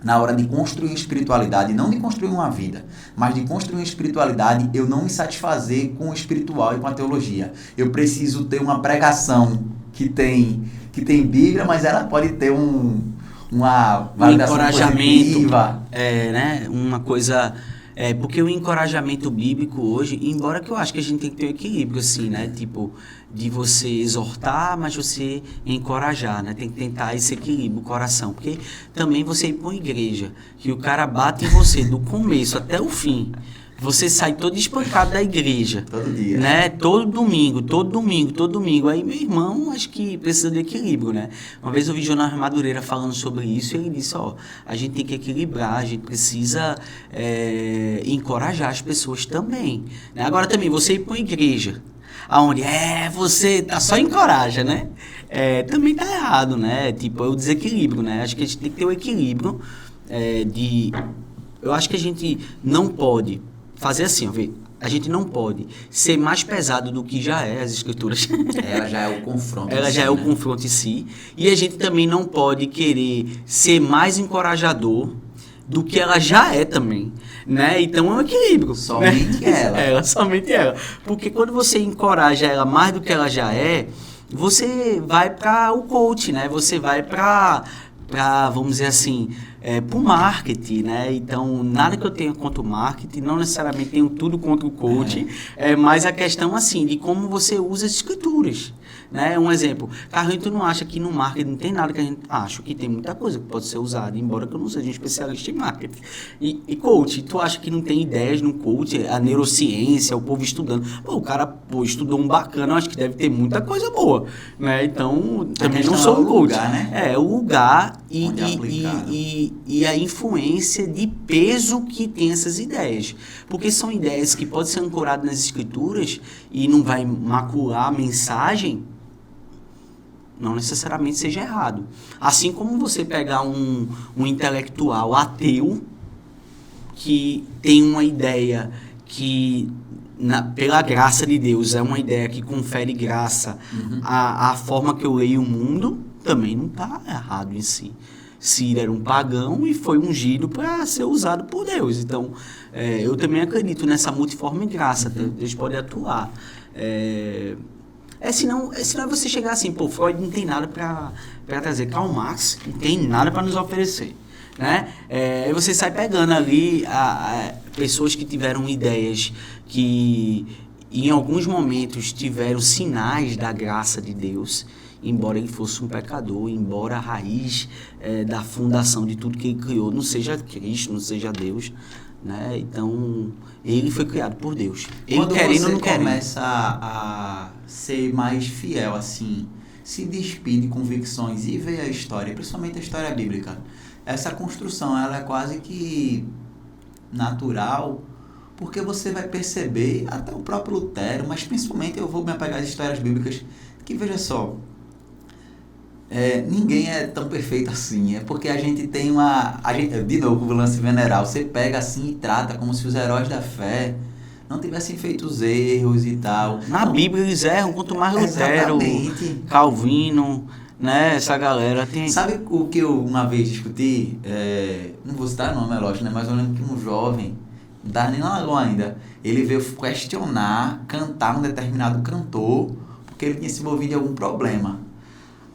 na hora de construir espiritualidade, não de construir uma vida, mas de construir uma espiritualidade, eu não me satisfazer com o espiritual e com a teologia. Eu preciso ter uma pregação que tem Bíblia, mas ela pode ter uma encorajamento positiva. Né? Uma coisa... porque o encorajamento bíblico hoje, embora que eu acho que a gente tem que ter um equilíbrio, assim, né? Tipo, de você exortar, mas você encorajar, né? Tem que tentar esse equilíbrio, o coração. Porque também você ir para uma igreja, que o cara bate em você do começo até o fim. Você sai todo espancado da igreja. Todo dia. Né? Todo domingo. Aí, meu irmão, acho que precisa de equilíbrio, né? Uma vez eu vi Jonas Madureira falando sobre isso e ele disse, a gente tem que equilibrar, a gente precisa encorajar as pessoas também. Né? Agora também, você ir para uma igreja, onde você só encoraja, né? Também tá errado, né? Tipo, é o desequilíbrio, né? Acho que a gente tem que ter o equilíbrio eu acho que a gente não pode fazer assim, a gente não pode ser mais pesado do que já é as escrituras. Ela já é o confronto. O confronto em si. E a gente também não pode querer ser mais encorajador do que ela já é também, né? Então é um equilíbrio. Somente ela. Somente ela. Porque quando você encoraja ela mais do que ela já é, você vai para o coach, né? Você vai para vamos dizer assim, para o marketing, né? Então, nada que eu tenha contra o marketing, não necessariamente tenho tudo contra o coaching, mas a questão, assim, de como você usa as escrituras, né? Um exemplo, Carlinhos, tu não acha que no marketing não tem nada que a gente acha que tem muita coisa que pode ser usada, embora que eu não seja um especialista em marketing. E coach, tu acha que não tem ideias no coach, a neurociência, o povo estudando? Pô, o cara estudou um bacana, eu acho que deve ter muita coisa boa, né? Então, também não sou um coach. Lugar, né? É, o lugar e a influência de peso que tem essas ideias. Porque são ideias que podem ser ancoradas nas escrituras e não vai macular a mensagem, não necessariamente seja errado. Assim como você pegar um intelectual ateu que tem uma ideia que, pela graça de Deus, é uma ideia que confere graça à forma que eu leio o mundo, também não está errado em si. Ciro era um pagão e foi ungido para ser usado por Deus. Então, eu também acredito nessa multiforme graça. Deus pode atuar. Senão você chegar assim, pô, Freud não tem nada para trazer. Karl Marx não tem nada para nos oferecer. Né? Aí você sai pegando ali pessoas que tiveram ideias que, em alguns momentos, tiveram sinais da graça de Deus, embora ele fosse um pecador, embora a raiz da fundação de tudo que ele criou não seja Cristo, não seja Deus, né? Então, ele foi criado por Deus. Ele quando querendo você ou não querendo. começa a ser mais fiel, assim, se despir de convicções e ver a história, principalmente a história bíblica, essa construção, ela é quase que natural, porque você vai perceber, até o próprio Lutero, mas principalmente eu vou me apegar às histórias bíblicas, que veja só, ninguém é tão perfeito assim, é porque a gente tem de novo, o lance veneral, você pega assim e trata como se os heróis da fé não tivessem feito os erros e tal. Na Bíblia eles erram, quanto mais Lutero, Calvino, né, essa galera tem... Sabe o que eu uma vez discuti? Não vou citar nome, é lógico, né? Mas eu lembro que um jovem, não estava nem na Lagoa ainda, ele veio questionar, cantar um determinado cantor, porque ele tinha se envolvido em algum problema.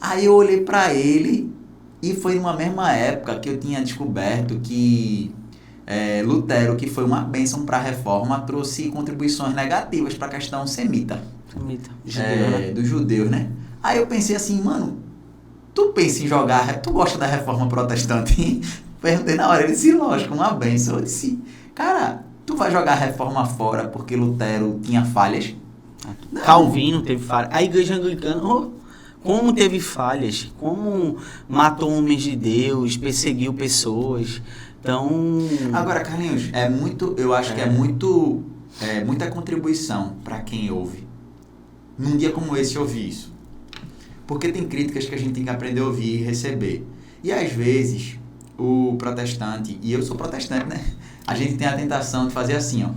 Aí eu olhei para ele, e foi numa mesma época que eu tinha descoberto que Lutero, que foi uma bênção para a reforma, trouxe contribuições negativas para a questão semita. Dos judeus, né? Aí eu pensei assim, mano, tu pensa em jogar, tu gosta da reforma protestante? Perguntei na hora, ele disse, lógico, uma bênção. Eu disse, cara, tu vai jogar a reforma fora porque Lutero tinha falhas? Não. Calvino teve falhas. A igreja anglicana, como teve falhas, como matou homens de Deus, perseguiu pessoas. Então... Agora, Carlinhos, eu acho que muita contribuição para quem ouve. Num dia como esse, ouvir isso. Porque tem críticas que a gente tem que aprender a ouvir e receber. E às vezes, o protestante, e eu sou protestante, né? A gente tem a tentação de fazer assim, ó.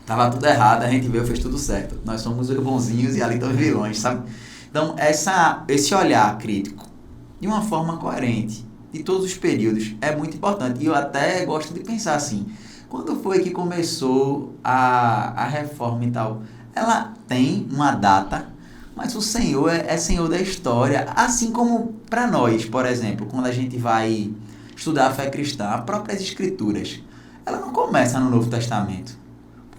Tava tudo errado, a gente veio, fez tudo certo. Nós somos os bonzinhos e ali estão os vilões, sabe? Então, esse olhar crítico, de uma forma coerente, de todos os períodos, é muito importante. E eu até gosto de pensar assim, quando foi que começou a reforma e tal? Ela tem uma data, mas o Senhor é Senhor da história, assim como para nós, por exemplo, quando a gente vai estudar a fé cristã, as próprias escrituras, ela não começa no Novo Testamento,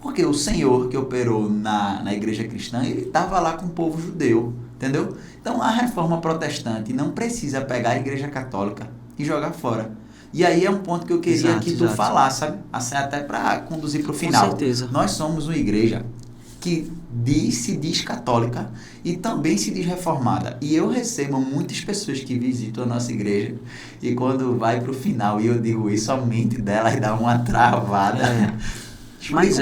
porque o Senhor que operou na igreja cristã, ele estava lá com o povo judeu, entendeu? Então a reforma protestante não precisa pegar a igreja católica e jogar fora. E aí é um ponto que eu queria que tu falasse, sabe? Assim, até para conduzir para o final. Com certeza. Nós somos uma igreja que se diz católica e também se diz reformada. E eu recebo muitas pessoas que visitam a nossa igreja e quando vai para o final e eu digo isso, a mente dela dá uma travada. Mas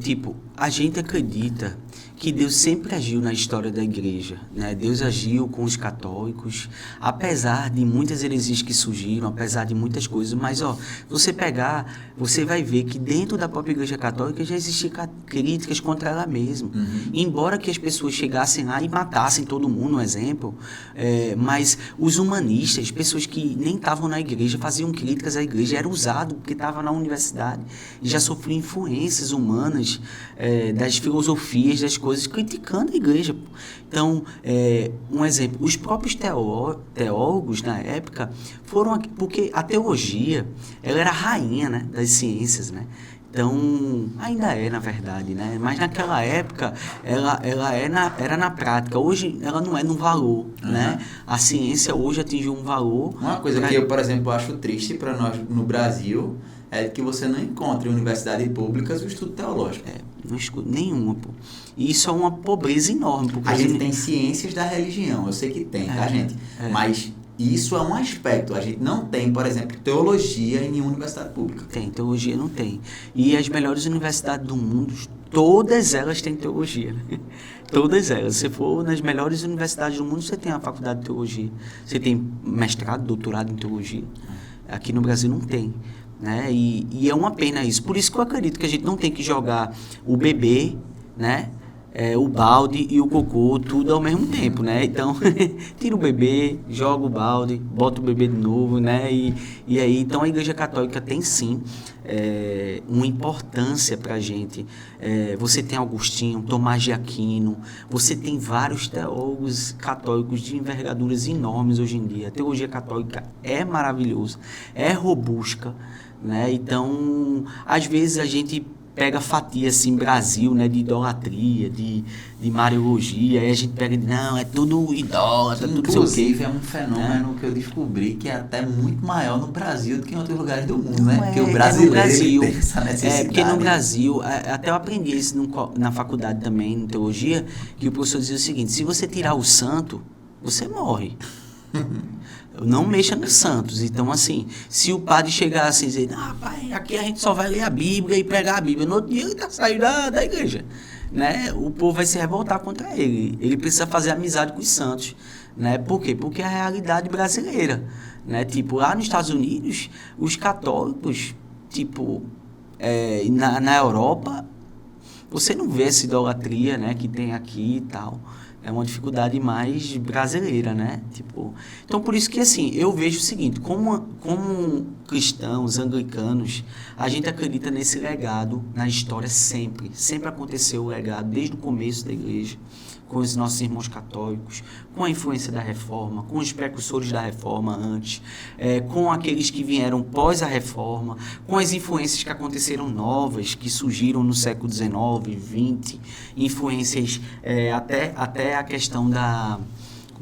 tipo, a gente acredita que Deus sempre agiu na história da igreja, né? Deus agiu com os católicos, apesar de muitas heresias que surgiram, apesar de muitas coisas, mas você vai ver que dentro da própria igreja católica já existiam críticas contra ela mesma. Embora que as pessoas chegassem lá e matassem todo mundo, um exemplo, mas os humanistas, pessoas que nem estavam na igreja, faziam críticas à igreja, era usado porque estava na universidade, e já sofriam influências humanas das filosofias, das coisas, criticando a igreja. Então, um exemplo, os próprios teólogos na época foram aqui, porque a teologia, ela era a rainha, né, das ciências, né? Então, ainda é, na verdade, né? Mas naquela época, era na prática. Hoje, ela não é no valor, né? A ciência hoje atingiu um valor... Uma coisa que eu, por exemplo, acho triste para nós no Brasil é que você não encontra em universidades públicas o estudo teológico. Não escuto nenhuma, pô. E isso é uma pobreza enorme. Porque a gente tem ciências da religião, eu sei que tem, tá, gente? Mas... isso é um aspecto. A gente não tem, por exemplo, teologia em nenhuma universidade pública. Tem, teologia não tem. E as melhores universidades do mundo, todas elas têm teologia. Né? Todas elas. Se for nas melhores universidades do mundo, você tem a faculdade de teologia. Você tem mestrado, doutorado em teologia. Aqui no Brasil não tem. Né? E é uma pena isso. Por isso que eu acredito que a gente não tem que jogar o bebê, né? O balde e o cocô, tudo ao mesmo tempo, né? Então, tira o bebê, joga o balde, bota o bebê de novo, né? E aí, então, a Igreja Católica tem, sim, uma importância para a gente. Você tem Agostinho, Tomás de Aquino, você tem vários teólogos católicos de envergaduras enormes hoje em dia. A teologia católica é maravilhosa, é robusta, né? Então, às vezes a gente pega fatia assim, Brasil, né, de idolatria, de mariologia, aí a gente pega e diz, não, é tudo idólatra, tudo inclusive é um fenômeno que eu descobri que é até muito maior no Brasil do que em outros lugares do mundo, né? Porque o brasileiro tem essa necessidade. Porque no Brasil, até eu aprendi isso na faculdade também, em teologia, que o professor dizia o seguinte, se você tirar o santo, você morre. Não mexa nos santos. Então, assim, se o padre chegar assim e dizer, pai, aqui a gente só vai ler a Bíblia e pregar a Bíblia, no outro dia ele tá saindo da igreja, né? O povo vai se revoltar contra ele. Ele precisa fazer amizade com os santos, né? Por quê? Porque é a realidade brasileira, né? Tipo, lá nos Estados Unidos, os católicos, tipo, na Europa, você não vê essa idolatria, né, que tem aqui e tal. É uma dificuldade mais brasileira, né? Tipo, então, por isso que, assim, eu vejo o seguinte, como cristãos, anglicanos, a gente acredita nesse legado na história sempre. Sempre aconteceu o legado, desde o começo da igreja, com os nossos irmãos católicos, com a influência da Reforma, com os precursores da Reforma antes, com aqueles que vieram pós a Reforma, com as influências que aconteceram novas, que surgiram no século XIX, XX, influências até a questão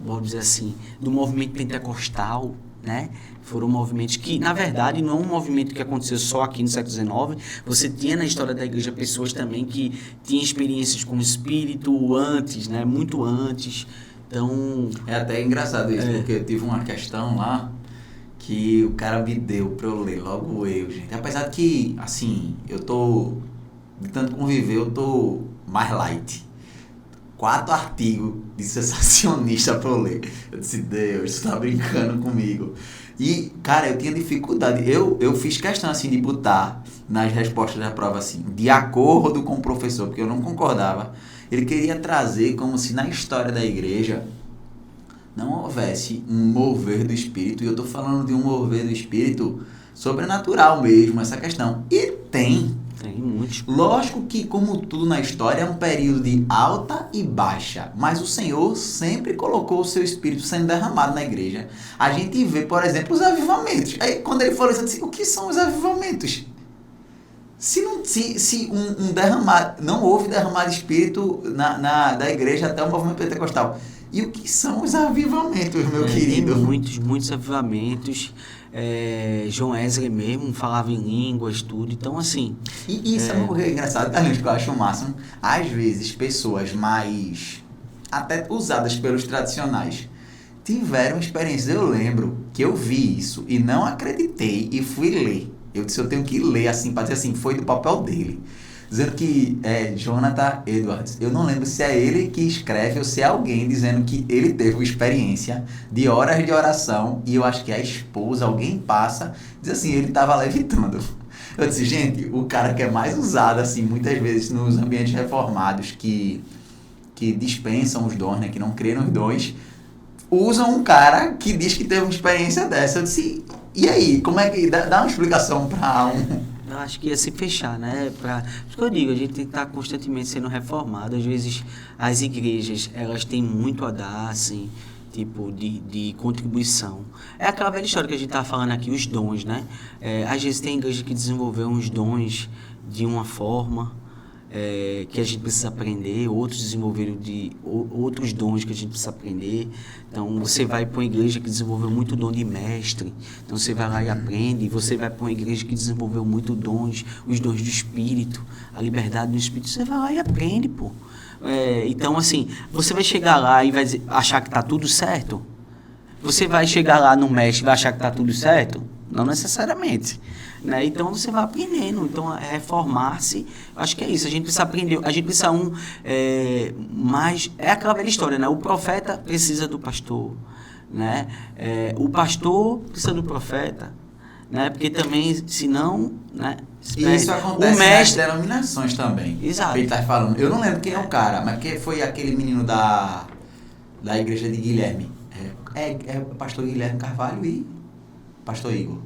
vamos dizer assim, do movimento pentecostal, né? Foram movimentos que, na verdade, não é um movimento que aconteceu só aqui no século XIX. Você tinha na história da igreja pessoas também que tinham experiências com o Espírito antes, né? Muito antes. Então... é até engraçado isso, porque eu tive uma questão lá que o cara me deu pra eu ler, logo eu, gente. Apesar de que, assim, eu tô... de tanto conviver, eu tô mais light. 4 artigos de sensacionista pra eu ler. Eu disse, Deus, você tá brincando comigo. E, cara, eu tinha dificuldade. Eu fiz questão, assim, de botar nas respostas da prova, assim, de acordo com o professor, porque eu não concordava. Ele queria trazer como se na história da igreja não houvesse um mover do Espírito. E eu tô falando de um mover do Espírito sobrenatural mesmo, essa questão. E tem muitos. Lógico que, como tudo na história, é um período de alta e baixa, mas o Senhor sempre colocou o seu Espírito sendo derramado na igreja. A gente vê, por exemplo, os avivamentos. Aí, quando ele falou isso, eu disse, o que são os avivamentos? Se não houve derramar de Espírito da igreja até o movimento pentecostal. E o que são os avivamentos, meu querido? Tem muitos avivamentos. John Wesley mesmo falava em línguas, tudo. Então, assim... E isso é uma coisa engraçada, além que eu acho o máximo. Às vezes, pessoas mais... até usadas pelos tradicionais tiveram experiências. Eu lembro que eu vi isso e não acreditei e fui ler. Eu disse, eu tenho que ler assim, para dizer assim, foi do papel dele. Dizendo que Jonathan Edwards, eu não lembro se é ele que escreve ou se é alguém dizendo que ele teve uma experiência de horas de oração e eu acho que a esposa, alguém passa, diz assim, ele estava levitando. Eu disse, gente, o cara que é mais usado assim, muitas vezes nos ambientes reformados que dispensam os dons, né, que não creem nos dons, usam um cara que diz que teve uma experiência dessa. Eu disse, e aí, como é que... dá uma explicação para Eu acho que ia se fechar, né? Por isso que eu digo, a gente tem que estar constantemente sendo reformado. Às vezes, as igrejas, elas têm muito a dar, assim, tipo, de contribuição. É aquela velha história que a gente estava falando aqui, os dons, né? Às vezes tem igreja que desenvolveu uns dons de uma forma que a gente precisa aprender, outros desenvolveram outros dons que a gente precisa aprender. Então, você vai para uma igreja que desenvolveu muito dom de mestre, então você vai lá e aprende. Você vai para uma igreja que desenvolveu muito dons, os dons do Espírito, a liberdade do Espírito, você vai lá e aprende, pô. Então, assim, você vai chegar lá e vai achar que está tudo certo? Você vai chegar lá no mestre e vai achar que está tudo certo? Não necessariamente. Né? Então você vai aprendendo. Então reformar-se, acho que é isso. A gente precisa aprender, a gente precisa mais. É aquela velha história, né? O profeta precisa do pastor, né? O pastor precisa do profeta, né? Porque também, senão, né? E isso acontece nas denominações também. Exato. Ele tá falando. Eu não lembro quem é o cara, mas que foi aquele menino da igreja de Guilherme. É o pastor Guilherme Carvalho e pastor Igor.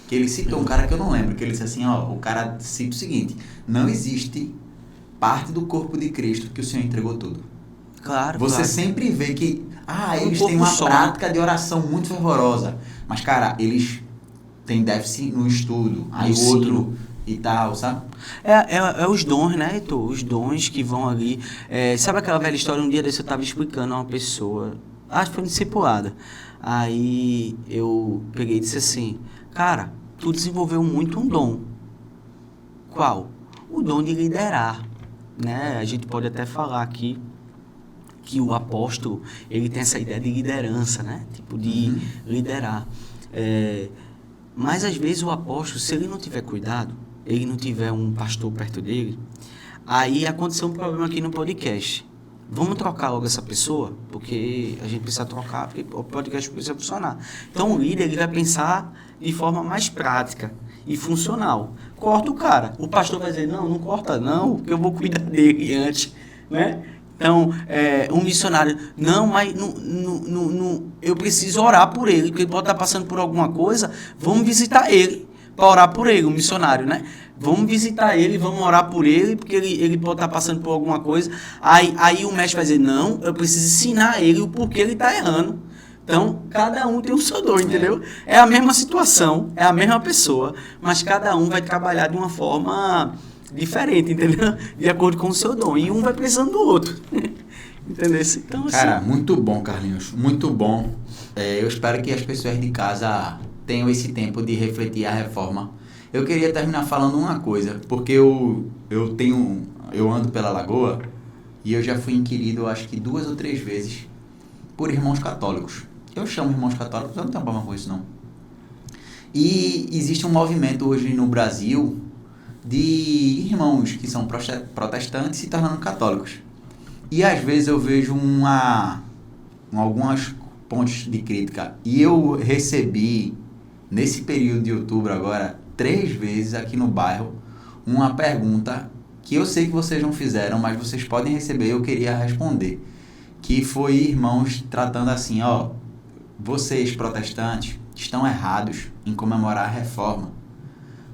Que ele citou um cara que eu não lembro, que ele disse assim, o cara cita o seguinte: não existe parte do corpo de Cristo que o Senhor entregou tudo. Claro, Você sempre vê que, eles têm uma prática de oração muito fervorosa, mas, cara, eles têm déficit no estudo, aí o outro e tal, sabe? É os dons, né, Heitor? Os dons que vão ali. Sabe aquela velha história? Um dia desse eu estava explicando a uma pessoa, acho que foi discipulada. Aí eu peguei e disse assim, cara, tu desenvolveu muito um dom. Qual? O dom de liderar, né? A gente pode até falar aqui que o apóstolo, ele tem essa ideia de liderança, né? Tipo, de liderar. Mas, às vezes, o apóstolo, se ele não tiver cuidado, ele não tiver um pastor perto dele, aí aconteceu um problema aqui no podcast. Vamos trocar logo essa pessoa, porque a gente precisa trocar, porque o podcast precisa funcionar. Então, o líder, ele vai pensar de forma mais prática e funcional. Corta o cara. O pastor vai dizer, não corta não, porque eu vou cuidar dele antes, né? Então, um missionário, mas eu preciso orar por ele, porque ele pode estar passando por alguma coisa, vamos visitar ele, para orar por ele, o missionário, né? Vamos visitar ele, vamos orar por ele, porque ele pode estar passando por alguma coisa. Aí o mestre vai dizer, não, eu preciso ensinar ele o porquê ele está errando. Então, cada um tem o seu dom, entendeu? É a mesma situação, é a mesma pessoa, mas cada um vai trabalhar de uma forma diferente, entendeu? De acordo com o seu dom. E um vai precisando do outro. Entendeu? Então, assim... Cara, muito bom, Carlinhos. Muito bom. Eu espero que as pessoas de casa tenham esse tempo de refletir a reforma. Eu queria terminar falando uma coisa, porque eu ando pela Lagoa e eu já fui inquirido, acho que 2 ou 3 vezes, por irmãos católicos. Eu chamo irmãos católicos, eu não tenho problema com isso, não. E existe um movimento hoje no Brasil de irmãos que são protestantes se tornando católicos. E às vezes eu vejo alguns pontos de crítica. E eu recebi, nesse período de outubro agora, 3 vezes aqui no bairro, uma pergunta que eu sei que vocês não fizeram, mas vocês podem receber e eu queria responder. Que foi irmãos tratando assim, vocês protestantes estão errados em comemorar a reforma,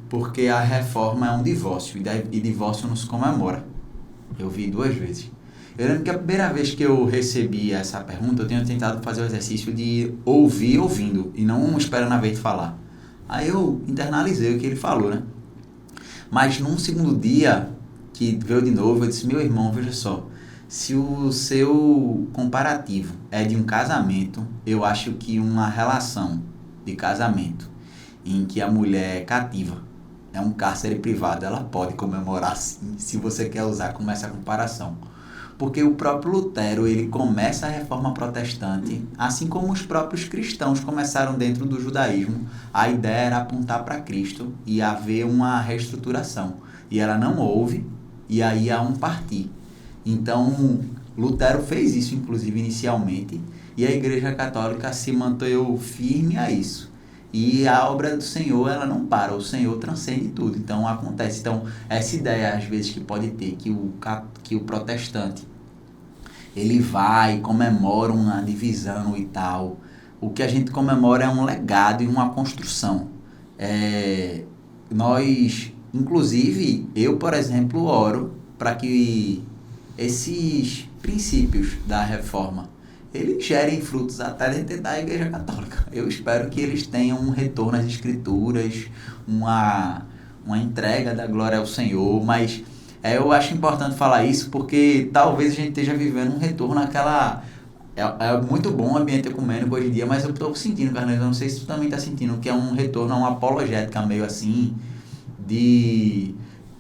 porque a reforma é um divórcio, e divórcio não se comemora. Eu vi 2 vezes. Eu lembro que a primeira vez que eu recebi essa pergunta, eu tenho tentado fazer o exercício de ouvir ouvindo, e não esperando a vez de falar. Aí eu internalizei o que ele falou, né? Mas num segundo dia, que veio de novo, eu disse, meu irmão, veja só, se o seu comparativo é de um casamento, eu acho que uma relação de casamento em que a mulher é cativa, é um cárcere privado, ela pode comemorar sim, se você quer usar como essa comparação. Porque o próprio Lutero, ele começa a reforma protestante, assim como os próprios cristãos começaram dentro do judaísmo. A ideia era apontar para Cristo e haver uma reestruturação. E ela não houve, e aí há um partir. Então, Lutero fez isso, inclusive, inicialmente, e a Igreja Católica se manteve firme a isso. E a obra do Senhor, ela não para, o Senhor transcende tudo, então acontece. Então, essa ideia, às vezes, que pode ter, que o protestante, ele vai e comemora uma divisão e tal, o que a gente comemora é um legado e uma construção. Nós inclusive, eu, por exemplo, oro para que esses princípios da reforma eles gerem frutos até dentro da Igreja Católica. Eu espero que eles tenham um retorno às Escrituras, uma entrega da glória ao Senhor, mas eu acho importante falar isso porque talvez a gente esteja vivendo um retorno àquela... É muito bom o ambiente ecumênico hoje em dia, mas eu estou sentindo, Carlinhos, eu não sei se tu também está sentindo, que é um retorno a uma apologética meio assim,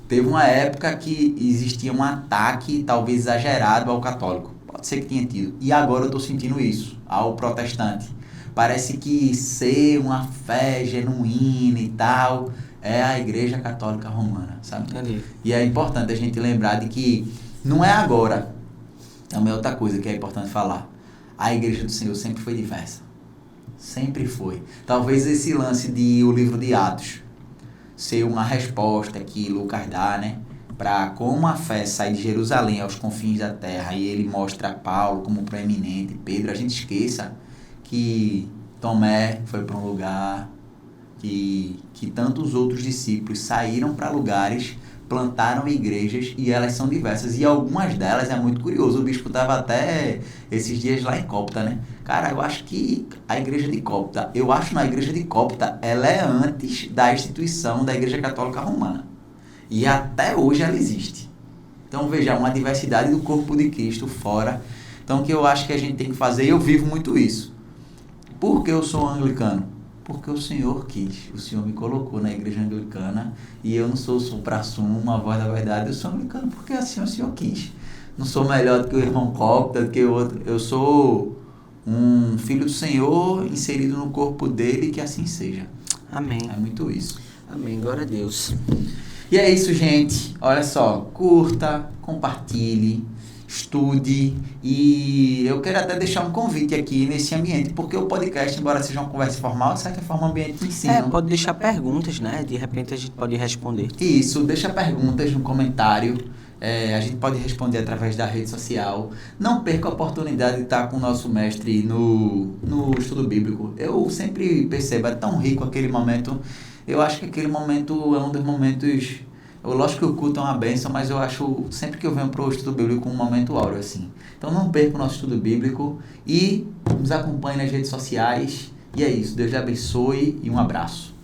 Teve uma época que existia um ataque, talvez exagerado, ao católico. Pode ser que tenha tido. E agora eu estou sentindo isso, ao protestante. Parece que ser uma fé genuína e tal é a Igreja Católica Romana, sabe? Entendi. E é importante a gente lembrar de que não é agora. Também é outra coisa que é importante falar. A Igreja do Senhor sempre foi diversa. Sempre foi. Talvez esse lance de o livro de Atos ser uma resposta que Lucas dá, né? Para como a fé sai de Jerusalém aos confins da terra e ele mostra Paulo como proeminente, Pedro, a gente esqueça que Tomé foi para um lugar, que tantos outros discípulos saíram para lugares, plantaram igrejas e elas são diversas. E algumas delas é muito curioso. O bispo estava até esses dias lá em Copta, né? Cara, eu acho que a igreja de Copta, ela é antes da instituição da Igreja Católica Romana. E até hoje ela existe. Então, veja, uma diversidade do corpo de Cristo fora. Então, o que eu acho que a gente tem que fazer, e eu vivo muito isso. Por que eu sou anglicano? Porque o Senhor quis. O Senhor me colocou na igreja anglicana e eu não sou supra-sumo, a voz da verdade. Eu sou anglicano porque assim o Senhor quis. Não sou melhor do que o irmão Copta, do que o outro. Eu sou um filho do Senhor inserido no corpo dele, que assim seja. Amém. É muito isso. Amém. Glória a Deus. E é isso, gente. Olha só, curta, compartilhe, estude, e eu quero até deixar um convite aqui nesse ambiente, porque o podcast, embora seja uma conversa formal, de certa forma, um ambiente de ensino. Pode deixar perguntas, né? De repente a gente pode responder. Isso, deixa perguntas no comentário, a gente pode responder através da rede social. Não perca a oportunidade de estar com o nosso mestre no estudo bíblico. Eu sempre percebo, é tão rico aquele momento. Eu acho que aquele momento é um dos momentos... Lógico que o culto é uma bênção, mas eu acho, sempre que eu venho para o estudo bíblico, um momento áureo, assim. Então não perca o nosso estudo bíblico e nos acompanhe nas redes sociais. E é isso, Deus te abençoe e um abraço.